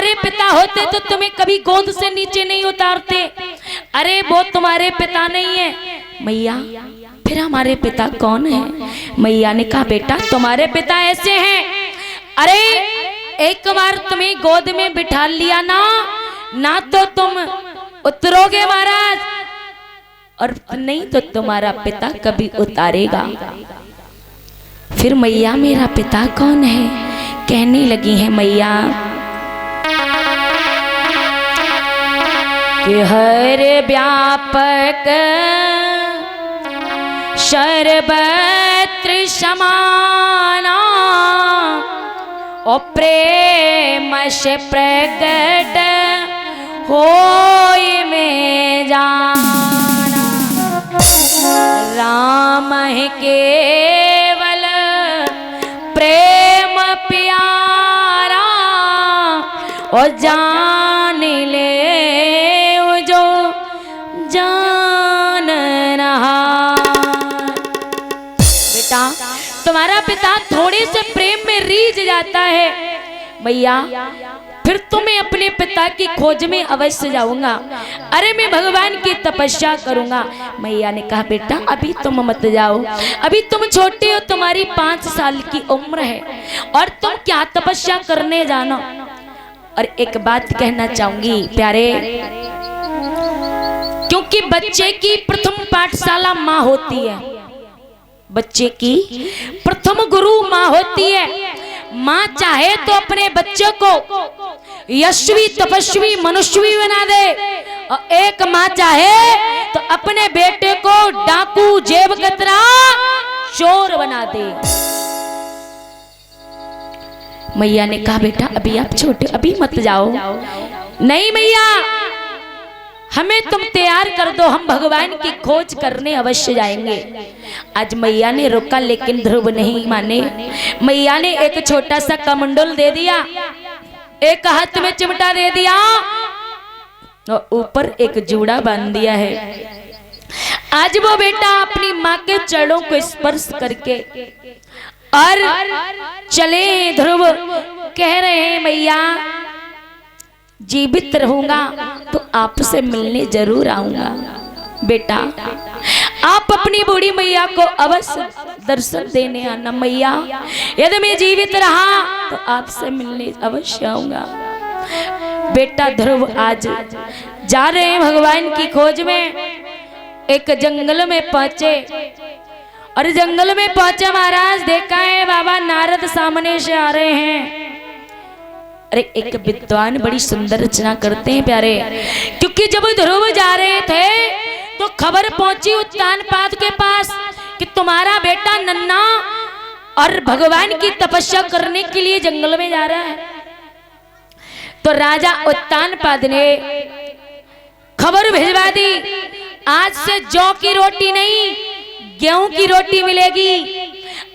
तुम्हारे पिता होते तो तुम्हें कभी गोद से नीचे नहीं उतारते। अरे वो तुम्हारे पिता नहीं है। मैया फिर हमारे पिता कौन है? मैया ने कहा बेटा तुम्हारे पिता ऐसे हैं, अरे एक बार तुम्हें गोद में बिठा लिया ना तो तुम उतरोगे महाराज, और नहीं तो तुम्हारा पिता कभी उतारेगा। फिर मैया मेरा पिता कौन है? कहने लगी है मैया कि हर व्यापक सर्वत्र समाना और प्रेम से प्रकट होय में जाना। राम है केवल प्रेम प्यारा और जान ले जो जान रहा। बेटा तुम्हारा पिता थोड़े से प्रेम में रीझ जाता है भैया, फिर तुम्हें अपने पिता की खोज में अवश्य जाऊंगा। अरे मैं भगवान की तपस्या करूंगा। मैया ने कहा बेटा अभी तुम मत जाओ, अभी तुम छोटे हो, तुम्हारी 5 साल की उम्र है और तुम क्या तपस्या करने जानो। और एक बात कहना चाहूंगी प्यारे, क्योंकि बच्चे की प्रथम पाठशाला माँ होती है, बच्चे की प्रथम गुरु माँ होती है। माँ चाहे तो अपने बच्चे को यशस्वी तपस्वी मनुष्यवी बना दे, और एक माँ चाहे तो अपने बेटे को डाकू जेब कतरा चोर बना दे। मैया ने कहा बेटा अभी आप छोटे, अभी मत जाओ। नहीं मैया हमें तुम तैयार कर दो, हम भगवान की खोज करने अवश्य जाएंगे। आज मैया ने रोका लेकिन ध्रुव नहीं माने। मैया ने एक छोटा सा कमंडल दे दिया, एक हाथ में चिमटा दे दिया और ऊपर एक जूड़ा बांध दिया है। आज वो बेटा अपनी माँ के चरणों को स्पर्श करके और चले। ध्रुव कह रहे हैं मैया जीवित रहूंगा तो आपसे मिलने जरूर आऊंगा। बेटा आप अपनी बूढ़ी मैया को अवश्य दर्शन देने आना। मैया यदि मैं जीवित रहा तो आपसे मिलने अवश्य आऊंगा। बेटा ध्रुव आज जा रहे हैं भगवान की खोज में। एक जंगल में पहुंचे और जंगल में पहुंचे महाराज, देखा है बाबा नारद सामने से आ रहे हैं। अरे एक विद्वान बड़ी सुंदर रचना करते हैं प्यारे, क्योंकि जब ध्रुव जा रहे थे तो खबर पहुंची उत्तानपाद के पास कि तुम्हारा बेटा नन्ना और भगवान की तपस्या करने के लिए जंगल में जा रहा है। तो राजा उत्तानपाद ने खबर भिजवा दी, आज से जौ की रोटी नहीं गेहूं की रोटी मिलेगी।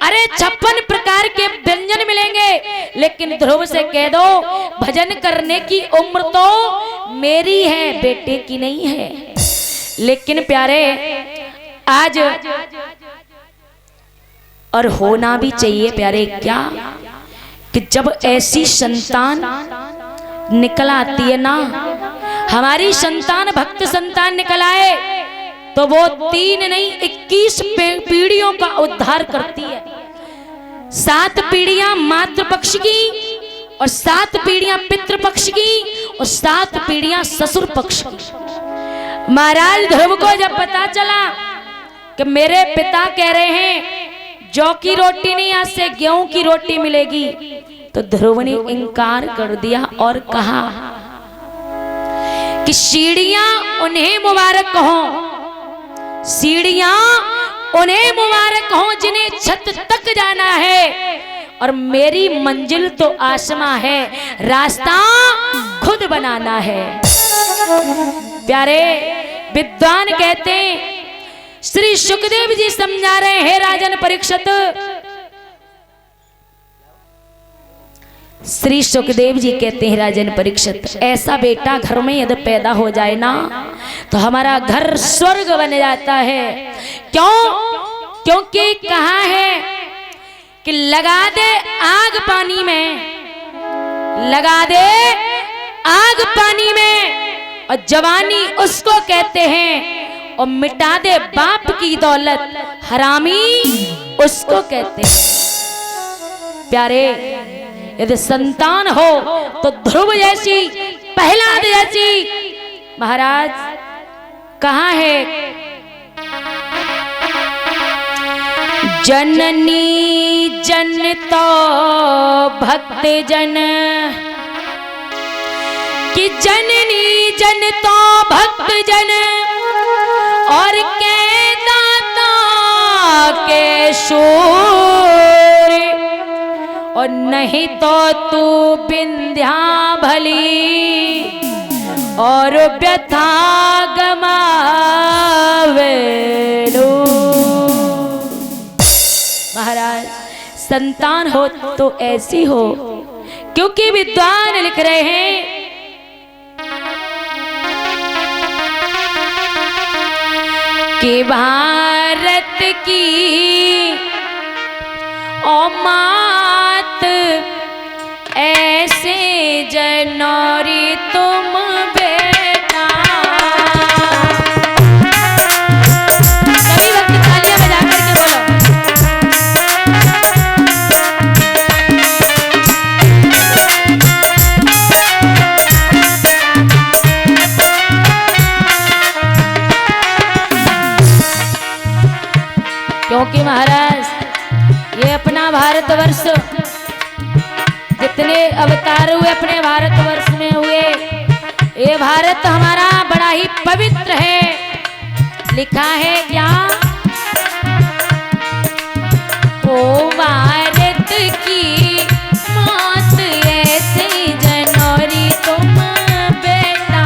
अरे 56 प्रकार के व्यंजन मिलेंगे, लेकिन ध्रुव से कह दो भजन करने की उम्र तो मेरी है, बेटे की नहीं है। लेकिन प्यारे आज और होना भी चाहिए प्यारे, क्या कि जब ऐसी संतान निकल आती है ना, हमारी संतान भक्त संतान निकल आए तो वो 3 नहीं 21 पीढ़ियों का उद्धार करती है। 7 पीढ़ियां मातृ पक्ष की और 7 पीढ़ियां पितृ पक्ष की और 7 पीढ़ियां ससुर पक्ष की। महाराज ध्रुव को जब पता चला कि मेरे पिता कह रहे हैं जौ की रोटी नहीं आज से गेहूं की रोटी मिलेगी, तो ध्रुव ने इनकार कर दिया और कहा कि सीढ़ियां उन्हें मुबारक हो, सीढ़ियां उन्हें मुबारक हो जिन्हें छत तक जाना है, और मेरी मंजिल तो आसमां है, रास्ता खुद बनाना है। प्यारे विद्वान कहते हैं, श्री सुखदेव जी समझा रहे हैं राजन परीक्षित, श्री सुखदेव जी कहते हैं राजन परीक्षित, ऐसा बेटा घर में यदि पैदा हो जाए ना तो हमारा घर स्वर्ग बन जाता है। क्यों? क्योंकि कहा है कि लगा दे आग पानी में, लगा दे आग पानी में और जवानी उसको कहते हैं, और मिटा दे बाप की दौलत हरामी उसको कहते हैं। प्यारे, यदि संतान हो तो ध्रुव जैसी, प्रहलाद जैसी। महाराज कहाँ है? जननी जन तो भक्त जन, कि जननी जन तो भक्त जन, और के दाता के शूर, और नहीं तो तू विंध्या भली, और व्यथा गमावे लो। महाराज संतान हो तो ऐसी हो, क्योंकि विद्वान लिख रहे हैं कि भारत की ओ मात ऐसे जनौरी तुम बेटा। सभी वक्त तालियां बजा करके बोलो। क्योंकि महाराज ये अपना भारतवर्ष, जितने अवतार हुए अपने भारतवर्ष में हुए, ये भारत हमारा बड़ा ही पवित्र है। लिखा है क्या? ओ भारत की मौत ऐसे जनौरी तुम बेटा।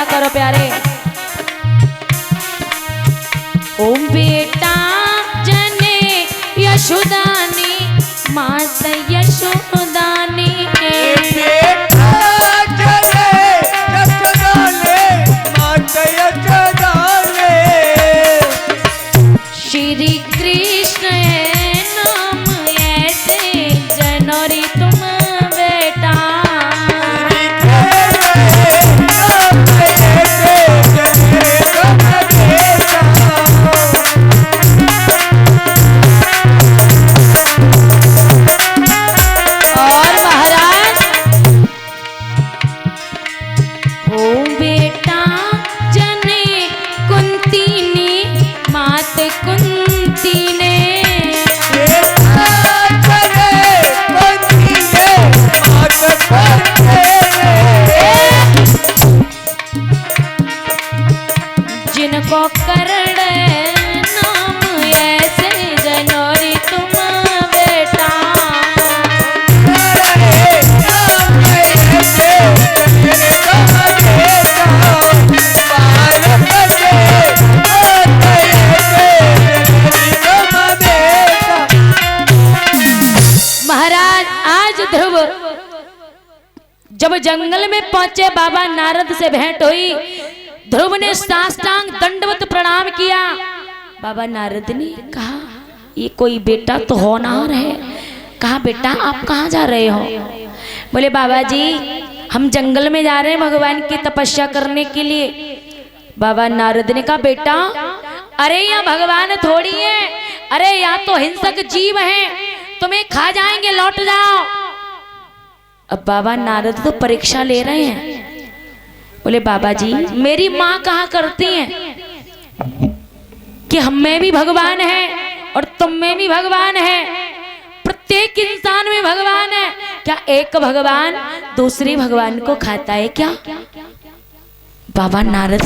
करो प्यारे। ओम बेटा जने यशोदानी मात यशोदानी बेटा जने यशोदानी मात यशोदानी। श्री कृष्ण नाम ऐसे जनौरी तुम बेटा। जिनको करण नाम ऐसे जनौरी तुम बेटा। महाराज आज ध्रुव जब जंगल में पहुंचे, बाबा नारद से भेंट हुई। ध्रुव ने साष्टांग दंडवत प्रणाम किया। बाबा नारद ने कहा ये कोई बेटा तो होनहार है। कहा बेटा आप कहाँ जा रहे हो? बोले बाबा जी हम जंगल में जा रहे हैं भगवान की तपस्या करने के लिए। बाबा नारद ने कहा बेटा अरे यहाँ भगवान थोड़ी है, अरे यहाँ तो हिंसक जीव हैं, तुम्हें खा जाएंगे, लौट जाओ। अब बाबा नारद तो परीक्षा ले रहे हैं। बोले बाबा जी मेरी माँ कहा करती हैं कि हम में भी भगवान है और तुम में भी भगवान है, प्रत्येक इंसान में भगवान है। क्या एक भगवान दूसरे भगवान को खाता है क्या? बाबा नारद